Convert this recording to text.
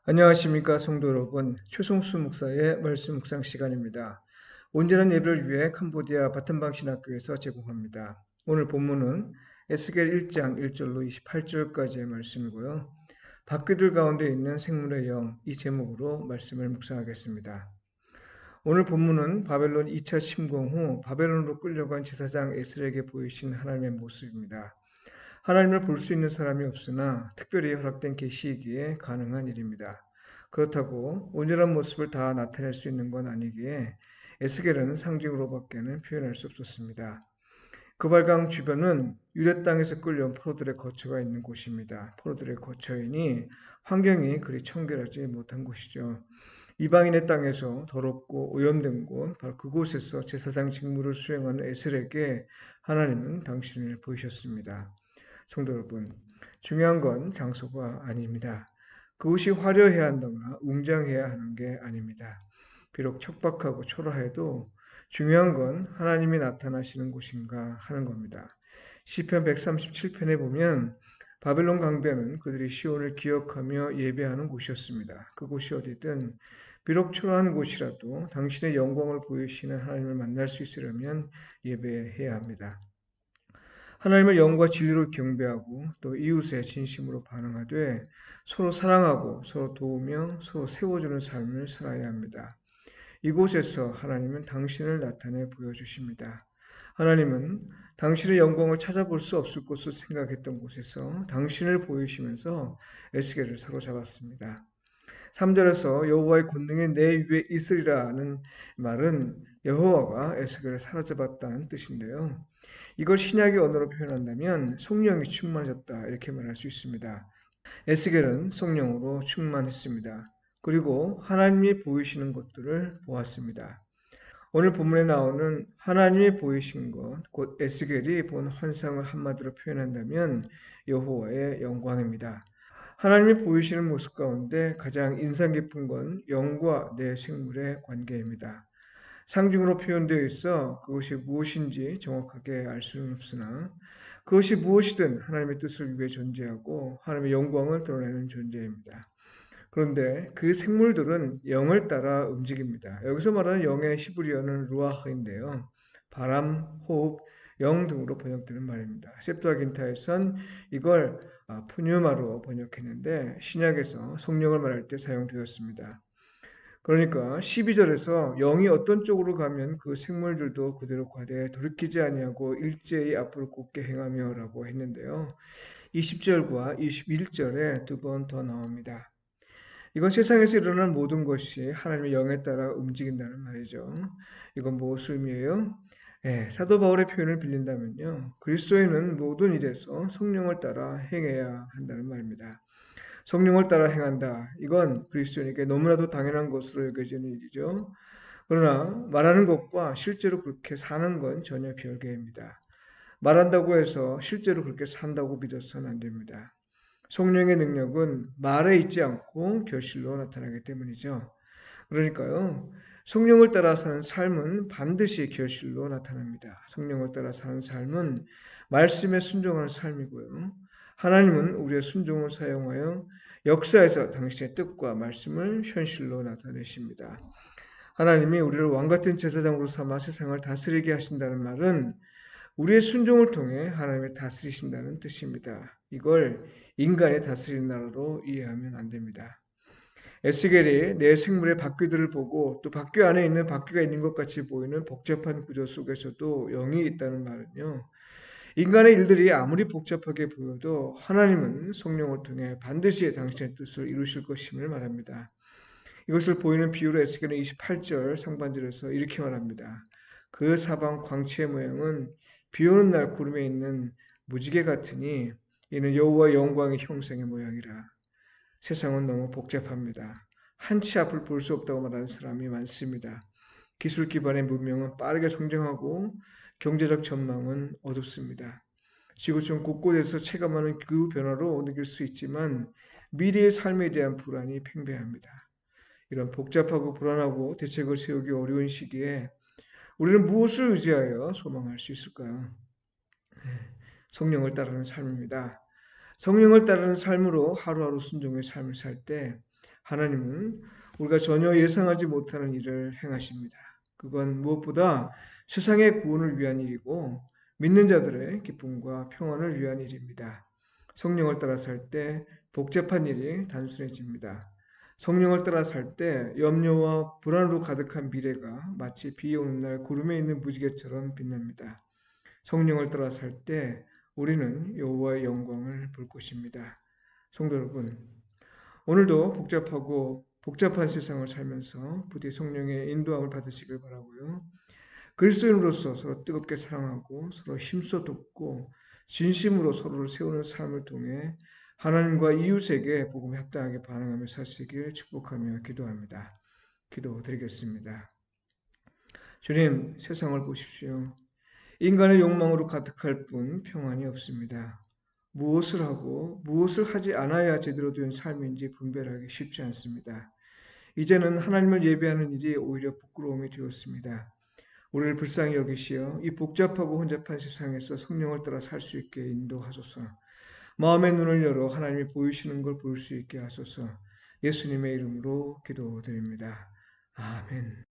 안녕하십니까 성도 여러분. 최송수 목사의 말씀 묵상 시간입니다. 온전한 예배를 위해 캄보디아 바텀방 신학교에서 제공합니다. 오늘 본문은 에스겔 1장 1절로 28절까지의 말씀이고요. 박귀들 가운데 있는 생물의 영, 이 제목으로 말씀을 묵상하겠습니다. 오늘 본문은 바벨론 2차 침공 후 바벨론으로 끌려간 제사장 에스겔에게 보이신 하나님의 모습입니다. 하나님을 볼 수 있는 사람이 없으나 특별히 허락된 계시이기에 가능한 일입니다. 그렇다고 온전한 모습을 다 나타낼 수 있는 건 아니기에 에스겔은 상징으로밖에는 표현할 수 없었습니다. 그발강 주변은 유대 땅에서 끌려온 포로들의 거처가 있는 곳입니다. 포로들의 거처이니 환경이 그리 청결하지 못한 곳이죠. 이방인의 땅에서 더럽고 오염된 곳, 바로 그곳에서 제사장 직무를 수행하는 에스겔에게 하나님은 당신을 보이셨습니다. 성도 여러분, 중요한 건 장소가 아닙니다. 그곳이 화려해야 한다거나 웅장해야 하는 게 아닙니다. 비록 척박하고 초라해도 중요한 건 하나님이 나타나시는 곳인가 하는 겁니다. 시편 137편에 보면 바벨론 강변은 그들이 시온을 기억하며 예배하는 곳이었습니다. 그곳이 어디든 비록 초라한 곳이라도 당신의 영광을 보이시는 하나님을 만날 수 있으려면 예배해야 합니다. 하나님의 영과 진리로 경배하고 또 이웃의 진심으로 반응하되 서로 사랑하고 서로 도우며 서로 세워주는 삶을 살아야 합니다. 이곳에서 하나님은 당신을 나타내 보여주십니다. 하나님은 당신의 영광을 찾아볼 수 없을 것으로 생각했던 곳에서 당신을 보이시면서 에스겔을 사로잡았습니다. 3절에서 여호와의 권능이 내 위에 있으리라는 말은 여호와가 에스겔을 사로잡았다는 뜻인데요. 이걸 신약의 언어로 표현한다면 성령이 충만해졌다 이렇게 말할 수 있습니다. 에스겔은 성령으로 충만했습니다. 그리고 하나님이 보이시는 것들을 보았습니다. 오늘 본문에 나오는 하나님이 보이신 것, 곧 에스겔이 본 환상을 한마디로 표현한다면 여호와의 영광입니다. 하나님이 보이시는 모습 가운데 가장 인상 깊은 건 영과 내 생물의 관계입니다. 상징으로 표현되어 있어 그것이 무엇인지 정확하게 알 수는 없으나 그것이 무엇이든 하나님의 뜻을 위해 존재하고 하나님의 영광을 드러내는 존재입니다. 그런데 그 생물들은 영을 따라 움직입니다. 여기서 말하는 영의 히브리어는 루아흐인데요. 바람, 호흡, 영 등으로 번역되는 말입니다. septuaginta에선 이걸 푸뉴마로 번역했는데 신약에서 성령을 말할 때 사용되었습니다. 그러니까 12절에서 영이 어떤 쪽으로 가면 그 생물들도 그대로 가되 돌이키지 아니하고 일제히 앞으로 곧게 행하며라고 했는데요. 20절과 21절에 두 번 더 나옵니다. 이건 세상에서 일어나는 모든 것이 하나님의 영에 따라 움직인다는 말이죠. 이건 무엇을 의미해요? 사도 바울의 표현을 빌린다면요. 그리스도인은 모든 일에서 성령을 따라 행해야 한다는 말입니다. 성령을 따라 행한다. 이건 그리스도인에게 너무나도 당연한 것으로 여겨지는 일이죠. 그러나 말하는 것과 실제로 그렇게 사는 건 전혀 별개입니다. 말한다고 해서 실제로 그렇게 산다고 믿어서는 안 됩니다. 성령의 능력은 말에 있지 않고 결실로 나타나기 때문이죠. 그러니까요. 성령을 따라 사는 삶은 반드시 결실로 나타납니다. 성령을 따라 사는 삶은 말씀에 순종하는 삶이고요. 하나님은 우리의 순종을 사용하여 역사에서 당신의 뜻과 말씀을 현실로 나타내십니다. 하나님이 우리를 왕같은 제사장으로 삼아 세상을 다스리게 하신다는 말은 우리의 순종을 통해 하나님을 다스리신다는 뜻입니다. 이걸 인간의 다스리는 나라로 이해하면 안 됩니다. 에스겔이 내 생물의 바퀴들을 보고 또 바퀴 안에 있는 바퀴가 있는 것 같이 보이는 복잡한 구조 속에서도 영이 있다는 말은요. 인간의 일들이 아무리 복잡하게 보여도 하나님은 성령을 통해 반드시 당신의 뜻을 이루실 것임을 말합니다. 이것을 보이는 비유로 에스겔은 28절 상반절에서 이렇게 말합니다. 그 사방 광채의 모양은 비 오는 날 구름에 있는 무지개 같으니 이는 여호와의 영광의 형상의 모양이라. 세상은 너무 복잡합니다. 한치 앞을 볼 수 없다고 말하는 사람이 많습니다. 기술 기반의 문명은 빠르게 성장하고 경제적 전망은 어둡습니다. 지구촌 곳곳에서 체감하는 그 변화로 느낄 수 있지만 미래의 삶에 대한 불안이 팽배합니다. 이런 복잡하고 불안하고 대책을 세우기 어려운 시기에 우리는 무엇을 의지하여 소망할 수 있을까요? 성령을 따르는 삶입니다. 성령을 따르는 삶으로 하루하루 순종의 삶을 살 때 하나님은 우리가 전혀 예상하지 못하는 일을 행하십니다. 그건 무엇보다 세상의 구원을 위한 일이고 믿는 자들의 기쁨과 평안을 위한 일입니다. 성령을 따라 살 때 복잡한 일이 단순해집니다. 성령을 따라 살 때 염려와 불안으로 가득한 미래가 마치 비 오는 날 구름에 있는 무지개처럼 빛납니다. 성령을 따라 살 때 우리는 여호와의 영광을 볼 것입니다. 성도 여러분, 오늘도 복잡하고 복잡한 세상을 살면서 부디 성령의 인도함을 받으시길 바라고요. 그리스도인으로서 서로 뜨겁게 사랑하고 서로 힘써 돕고 진심으로 서로를 세우는 삶을 통해 하나님과 이웃에게 복음에 합당하게 반응하며 사시길 축복하며 기도합니다. 기도드리겠습니다. 주님, 세상을 보십시오. 인간의 욕망으로 가득할 뿐 평안이 없습니다. 무엇을 하고 무엇을 하지 않아야 제대로 된 삶인지 분별하기 쉽지 않습니다. 이제는 하나님을 예배하는 일이 오히려 부끄러움이 되었습니다. 우리를 불쌍히 여기시어 이 복잡하고 혼잡한 세상에서 성령을 따라 살 수 있게 인도하소서. 마음의 눈을 열어 하나님이 보이시는 걸 볼 수 있게 하소서. 예수님의 이름으로 기도드립니다. 아멘.